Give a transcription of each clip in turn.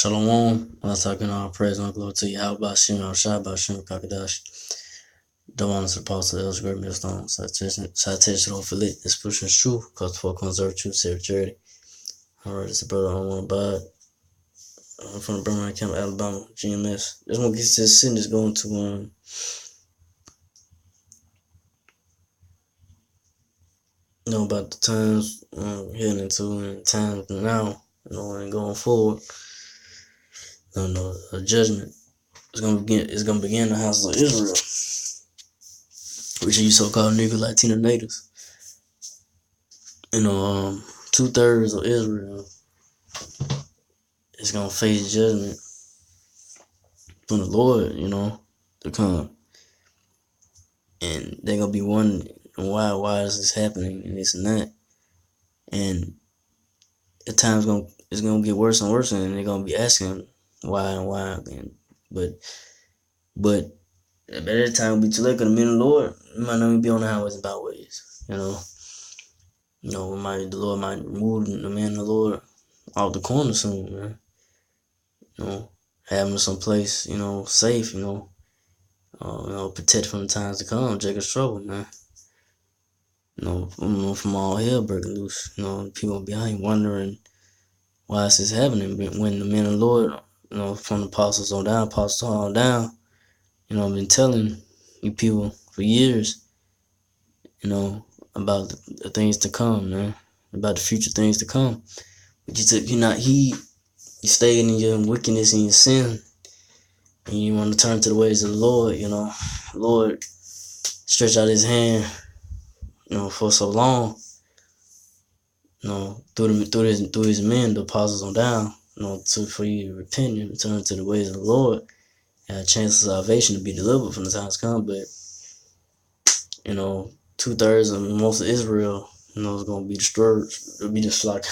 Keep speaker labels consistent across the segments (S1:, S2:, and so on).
S1: Shalom, I was talking all praise and glory to you. How about Shem, Shah, Shem, Kakadash? The one is supposed to the great millstone. Citation of Philip, this pushing truth, because for conserve truth, save charity. Alright, it's a brother I want to buy. I'm from the Birmingham Camp, Alabama, GMS. Just want to get this sentence going to about the times heading into and times now, and going forward. A judgment is gonna begin in the house of Israel, which are you so-called Negro Latino natives. 2/3 of Israel is gonna face judgment from the Lord, to come. And they're gonna be wondering why is this happening and this and that. And the time's it's gonna get worse and worse, and they're gonna be asking why and why. But by that time it'll be too late, because the men of the Lord might not even be on the highways and byways. The Lord might remove the man of the Lord off the corner soon, man. Having someplace, safe, protect from the times to come, Jacob's trouble, man. From all hell breaking loose. People behind wondering why is this happening. But when the men of the Lord, from the apostles on down, I've been telling you people for years, about the things to come, man. About the future things to come. But you're not heed. You stay in your wickedness and your sin, and you want to turn to the ways of the Lord. Lord stretch out his hand, for so long, through his men, the apostles on down, for you to repent and return to the ways of the Lord, and a chance of salvation to be delivered from the times to come. But 2/3 of most of Israel, is gonna be destroyed. It'll be just like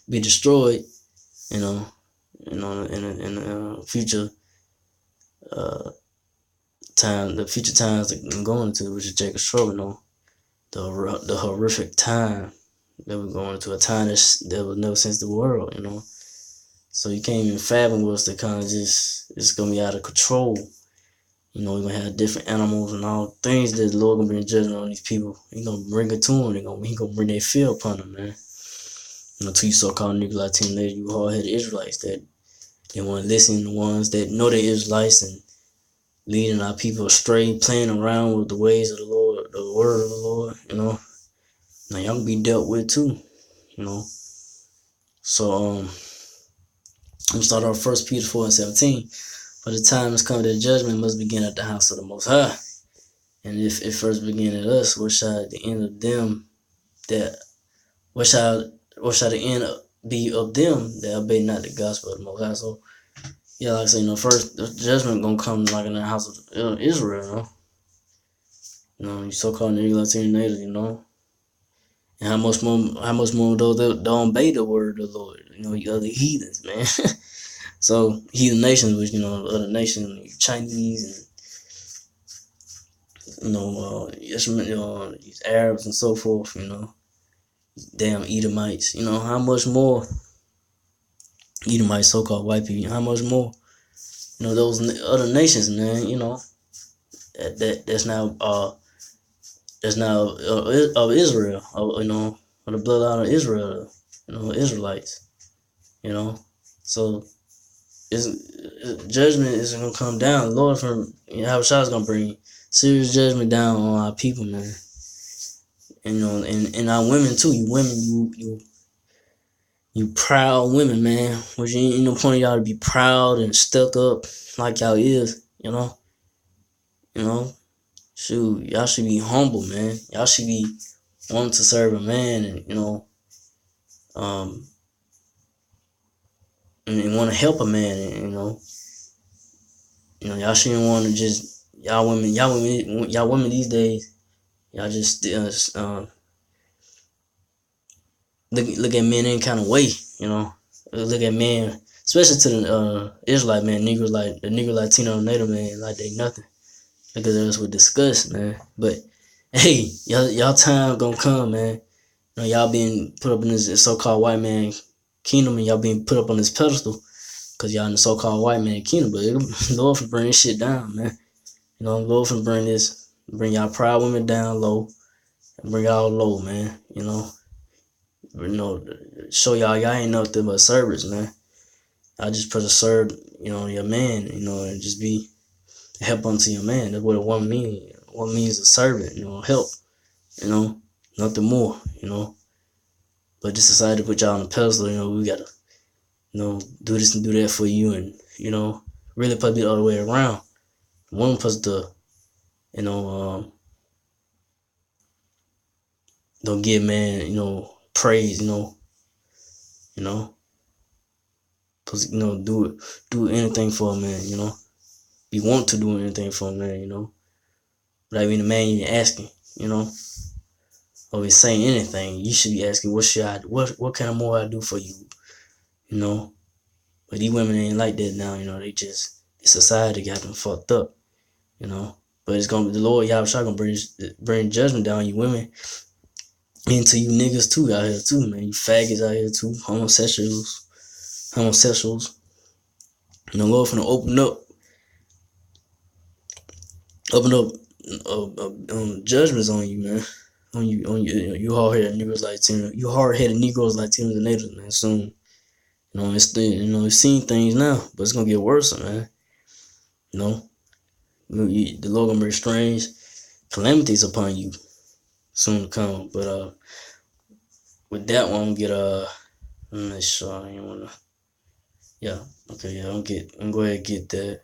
S1: be destroyed, in the future time, the future times that I'm going into, which is Jacob's trouble, the horrific time that we're going into, a time that was never since the world, So you can't even fathom what's the kind of it's gonna be out of control. We're gonna have different animals and all things that the Lord gonna bring judgment on these people. He gonna bring it to them. He gonna bring their fear upon them, man. To you so-called Negro Latino natives, you hard-headed Israelites that they want to listen to the ones that know they're Israelites and leading our people astray, playing around with the ways of the Lord, the word of the Lord, Now y'all can be dealt with too, So I'm gonna start off 1 Peter 4:17. For the time has come that judgment must begin at the house of the Most High. And if it first begin at us, what shall the end of them what shall the end be of them that obey not the gospel of the Most High? So yeah, like I say, first the judgment gonna come like in the house of Israel, you so-called Negro Latino natives, And how much more of those that don't obey the word of the Lord, you other heathens, man. So heathen nations, which other nations, Chinese and these Arabs and so forth, damn Edomites, how much more Edomites, so-called white people, how much more, those other nations, man, that's now of Israel, of the bloodline of Israel, Israelites, So judgment is gonna come down. The Lord from Yahushua is gonna bring serious judgment down on our people, man. And our women too. You women, you proud women, man. Which ain't no point of y'all to be proud and stuck up like y'all is, Shoot, y'all should be humble, man. Y'all should be wanting to serve a man, and and want to help a man, and y'all shouldn't want to just y'all women these days. Y'all just look at men in kind of way, Look at men, especially to the Israelite man, the Negro Latino Native man, like they nothing. Because that's with disgust, man. But hey, y'all time gonna come, man. Y'all being put up in this so-called white man kingdom, and y'all being put up on this pedestal. Cause y'all in the so-called white man kingdom, but Lord for bring this shit down, man. Lord for bring y'all proud women down low, and bring y'all low, man. Show y'all ain't nothing but servants, man. I just put to serve, your man, and just be help unto your man. That's what a woman means. One means a servant, help, nothing more, But this society put y'all on a pedestal, we gotta, do this and do that for you, and really put it the other way around. One supposed to, don't give man, praise, you know, do anything for a man, You want to do anything for a man, But I mean, the man even asking, or be saying anything. You should be asking, what kind of more I do for you, But these women ain't like that now, They just the society got them fucked up, But it's gonna be the Lord Yahweh gonna bring judgment down you women into you niggas too out here too, man. You faggots out here too, homosexuals. Lord finna open up judgments on you, man. You hard-headed Negroes like Tim. You hard-headed Negroes like Tim the Natives, man. Soon, it's seen things now, but it's gonna get worse, man. The Lord gonna bring strange calamities upon you soon to come. But with that one, I'm gonna get I'm not sure. I ain't wanna. Yeah. Okay. Yeah. I'm gonna go ahead and get that.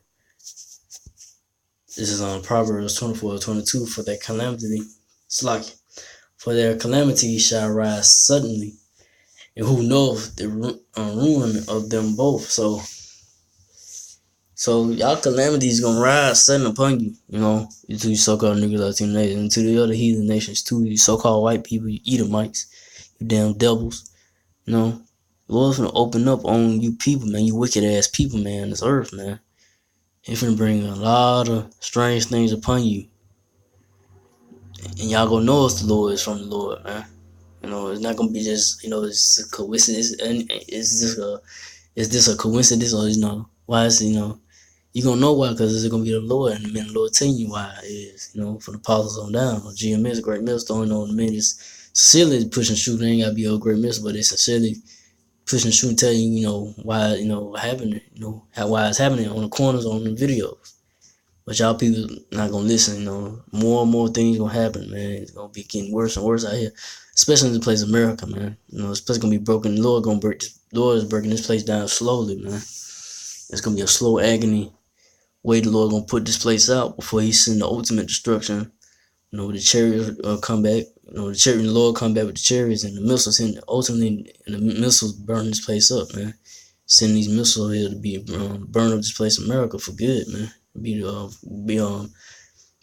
S1: This is on Proverbs 24:22. For their calamity, for their calamity shall rise suddenly, and who knows the ruin of them both. So y'all calamity is gonna rise sudden upon you, to you so-called niggas Latino nations, and to the other heathen nations too, you so-called white people, you Edomites, you damn devils, The Lord's gonna open up on you people, man, you wicked ass people, man, this earth, man. He's gonna bring a lot of strange things upon you. And y'all gonna know it's the Lord, it's from the Lord, man. It's not gonna be just, it's a coincidence, and is this a coincidence, or why is you gonna know why, because it's gonna be the Lord, and the man the Lord telling you why it is, from the apostles on down. GMS, great millstone, the men is silly pushing shoot. It ain't gotta be a great millstone, but it's sincerely pushing shoot and tell you, why, what happened, why it's happening on the corners, on the videos. But y'all people not gonna listen, More and more things gonna happen, man. It's gonna be getting worse and worse out here, especially in the place of America, man. This place gonna be broken. The Lord is breaking this place down slowly, man. It's gonna be a slow agony way the Lord gonna put this place out before He send the ultimate destruction. The chariots come back. The Lord come back with the chariots and the missiles, and ultimately the missiles burn this place up, man. Send these missiles here to be burn up this place, America, for good, man. Be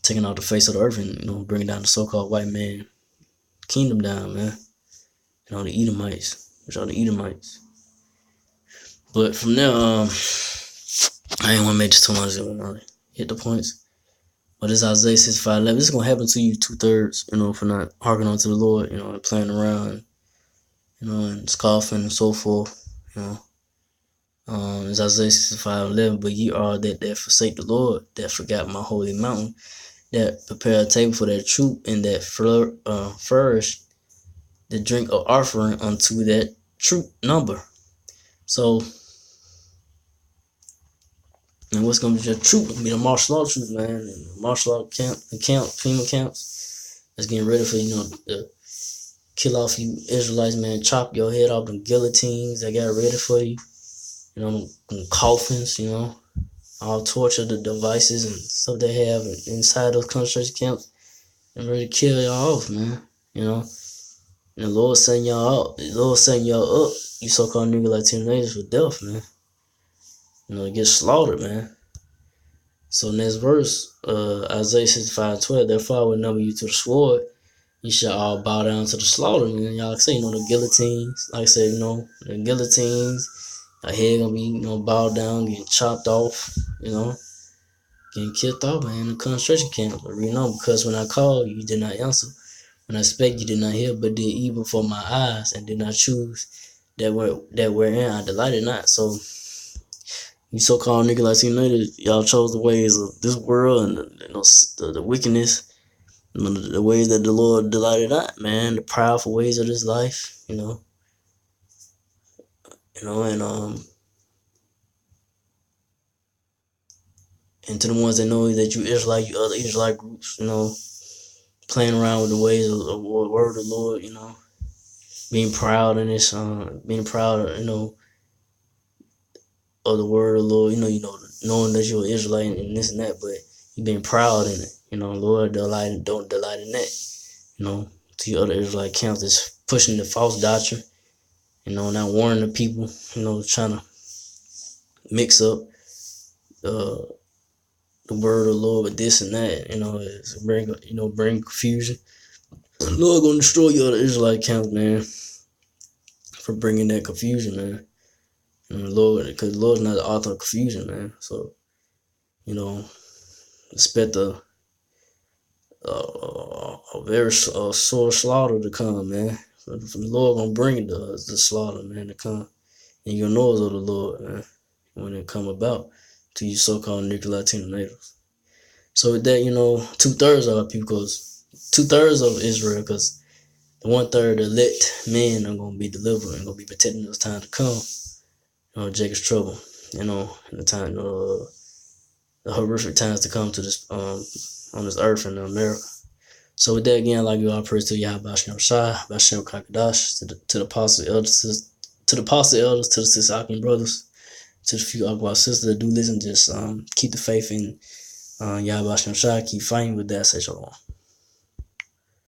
S1: taking out the face of the earth and bringing down the so-called white man kingdom down, man. The Edomites, which are the Edomites. But from there, I ain't want to make this too much. Hit the points. But it's Isaiah 65:11. This is gonna happen to you 2/3, for not hearkening on to the Lord, and playing around, and scoffing and so forth, It's Isaiah 65:11. But ye are that forsake the Lord, that forgot my holy mountain, that prepare a table for their troop, and that flourish the drink of offering unto that troop number. So, and what's gonna be the troop? Gonna be the martial law troop, man. And the martial law FEMA camps. That's getting ready for to kill off you Israelites, man. Chop your head off, them guillotines. They got ready for you. Coffins. All torture the devices and stuff they have inside those concentration camps, and ready to kill y'all off, man. And the Lord setting y'all up. The Lord setting y'all up. You so-called niggas like teenagers for death, man. To get slaughtered, man. So next verse, Isaiah 65:12. Therefore I will number you to the sword. You shall all bow down to the slaughter, man. Y'all say, the guillotines. Like I said, the guillotines. A head gonna be, bowed down, getting chopped off, getting killed off, man, in the concentration camp. But because when I called, you did not answer. When I spake, you did not hear, but did evil for my eyes, and did not choose that wherein I delighted not. So You so-called niggas like United, y'all chose the ways of this world and the wickedness, the ways that the Lord delighted not, man, the proudful ways of this life, and to the ones that know that you Israelite, you other Israelite groups, playing around with the ways of the word of the Lord, being proud in this, being proud, of the word of the Lord, knowing that you're an Israelite and this and that, but you being proud in it, Lord don't delight in that, to your other Israelite camps that's pushing the false doctrine, not warning the people, trying to mix up uh, the word of the Lord with this and that, bring confusion. The Lord gonna destroy your other Israelite camps, man, for bringing that confusion, man. And the Lord, because the Lord's not the author of confusion, man. So, expect a very sore slaughter to come, man. The Lord gonna bring the slaughter, man, to come. And you'll know it's of the Lord, man, when it come about to you so-called Negro Latino natives. So with that, 2/3 of our people, because 2/3 of Israel, because the 1/3 elect men are gonna be delivered and gonna be protecting those time to come. Jacob's trouble, in the time, the horrific times to come to this on this earth in America. So with that, again, like you all praise to Yahweh Shem Shai, Bashem Kakadash, to the apostle elders, to the Sisakim brothers, to the few Akbar sisters that do listen, just keep the faith in Yahweh Shem Shai, keep fighting with that, say shalom.